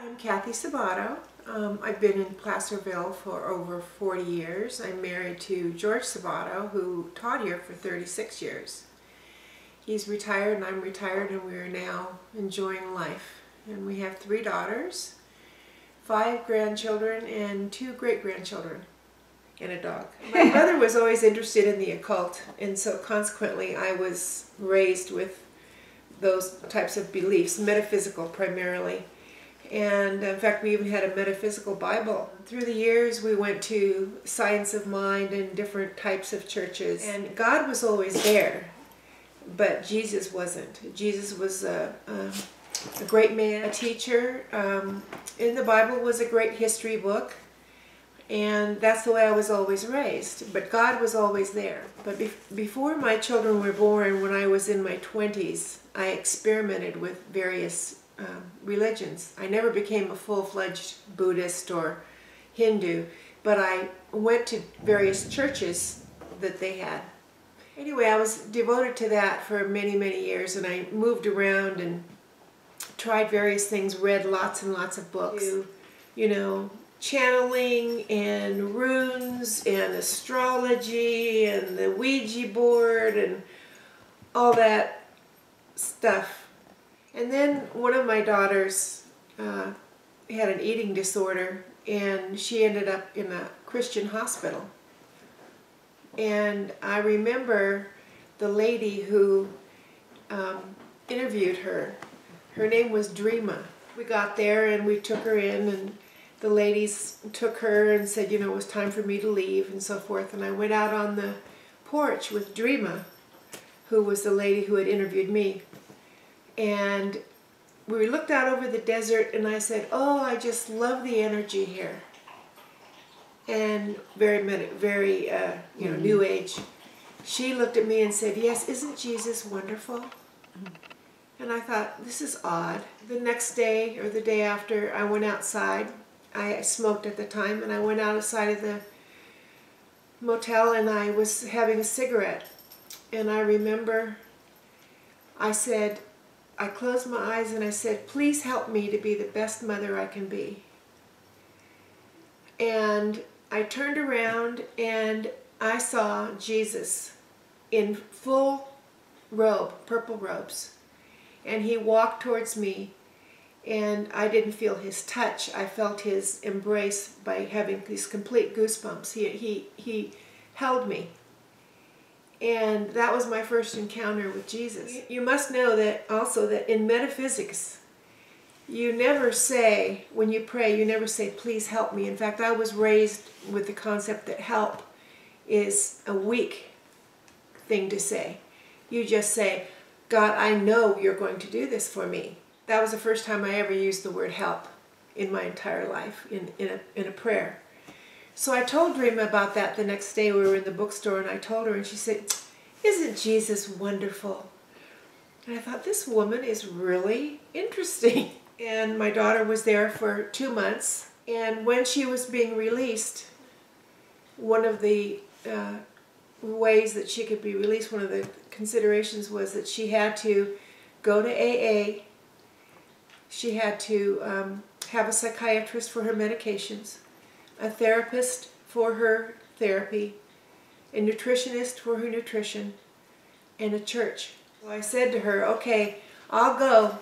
I'm Kathy Sabato. I've been in Placerville for over 40 years. I'm married to George Sabato, who taught here for 36 years. He's retired and I'm retired, and we are now enjoying life. And we have 3 daughters, 5 grandchildren, and 2 great-grandchildren, and a dog. My mother was always interested in the occult, and so consequently I was raised with those types of beliefs, metaphysical primarily. And in fact, we even had a metaphysical Bible. Through the years, we went to Science of Mind and different types of churches. And God was always there, but Jesus wasn't. Jesus was a great man, a teacher. In the Bible was a great history book. And that's the way I was always raised. But God was always there. But before my children were born, when I was in my 20s, I experimented with various religions. I never became a full-fledged Buddhist or Hindu, but I went to various churches that they had. Anyway, I was devoted to that for many, many years, and I moved around and tried various things, read lots and lots of books. You know, channeling and runes and astrology and the Ouija board and all that stuff. And then one of my daughters had an eating disorder, and she ended up in a Christian hospital. And I remember the lady who interviewed her. Her name was Dreama. We got there and we took her in, and the ladies took her and said, you know, it was time for me to leave and so forth. And I went out on the porch with Dreama, who was the lady who had interviewed me. And we looked out over the desert, and I said, oh, I just love the energy here. And very you know, New Age. She looked at me and said, yes, isn't Jesus wonderful? And I thought, this is odd. The next day or the day after, I went outside. I smoked at the time, and I went outside of the motel, and I was having a cigarette. And I remember I closed my eyes and I said, please help me to be the best mother I can be. And I turned around and I saw Jesus in full robe, purple robes. And he walked towards me, and I didn't feel his touch. I felt his embrace by having these complete goosebumps. He held me. And that was my first encounter with Jesus. You must know that also that in metaphysics, you never say, when you pray, you never say, please help me. In fact, I was raised with the concept that help is a weak thing to say. You just say, God, I know you're going to do this for me. That was the first time I ever used the word help in my entire life, in a prayer. So I told Dreama about that the next day. We were in the bookstore, and I told her, and she said, isn't Jesus wonderful? And I thought, this woman is really interesting. And my daughter was there for 2 months, and when she was being released, one of the ways that she could be released, one of the considerations was that she had to go to AA, she had to have a psychiatrist for her medications, a therapist for her therapy, a nutritionist for her nutrition, and a church. So I said to her, okay, I'll go,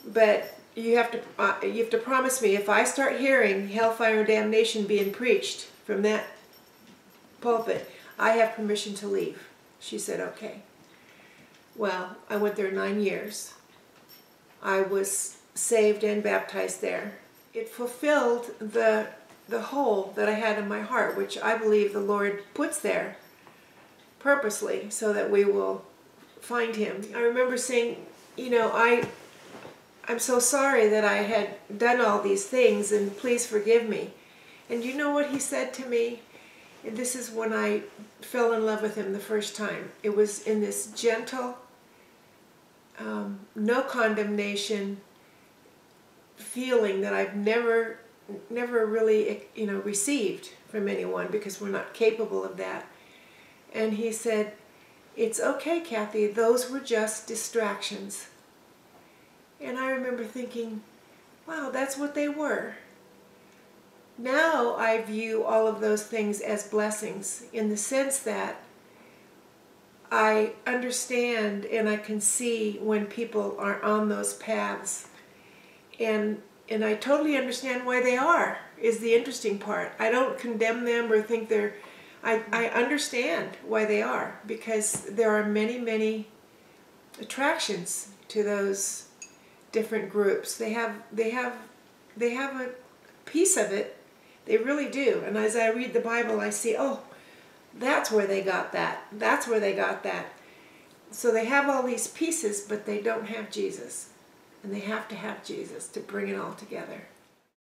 but you have to promise me, if I start hearing hellfire and damnation being preached from that pulpit, I have permission to leave. She said, okay. Well, I went there 9 years. I was saved and baptized there. It fulfilled the hole that I had in my heart, which I believe the Lord puts there purposely so that we will find him. I remember saying, you know, I'm so sorry that I had done all these things, and please forgive me. And you know what he said to me? And this is when I fell in love with him the first time. It was in this gentle, no condemnation feeling that I've never really, you know, received from anyone, because we're not capable of that. And he said, it's okay, Kathy, those were just distractions. And I remember thinking, wow, that's what they were. Now I view all of those things as blessings in the sense that I understand and I can see when people are on those paths. And I totally understand why they are, is the interesting part. I don't condemn them or think they're... I understand why they are, because there are many, many attractions to those different groups. They have a piece of it. They really do. And as I read the Bible, I see, oh, that's where they got that. That's where they got that. So they have all these pieces, but they don't have Jesus. And they have to have Jesus to bring it all together.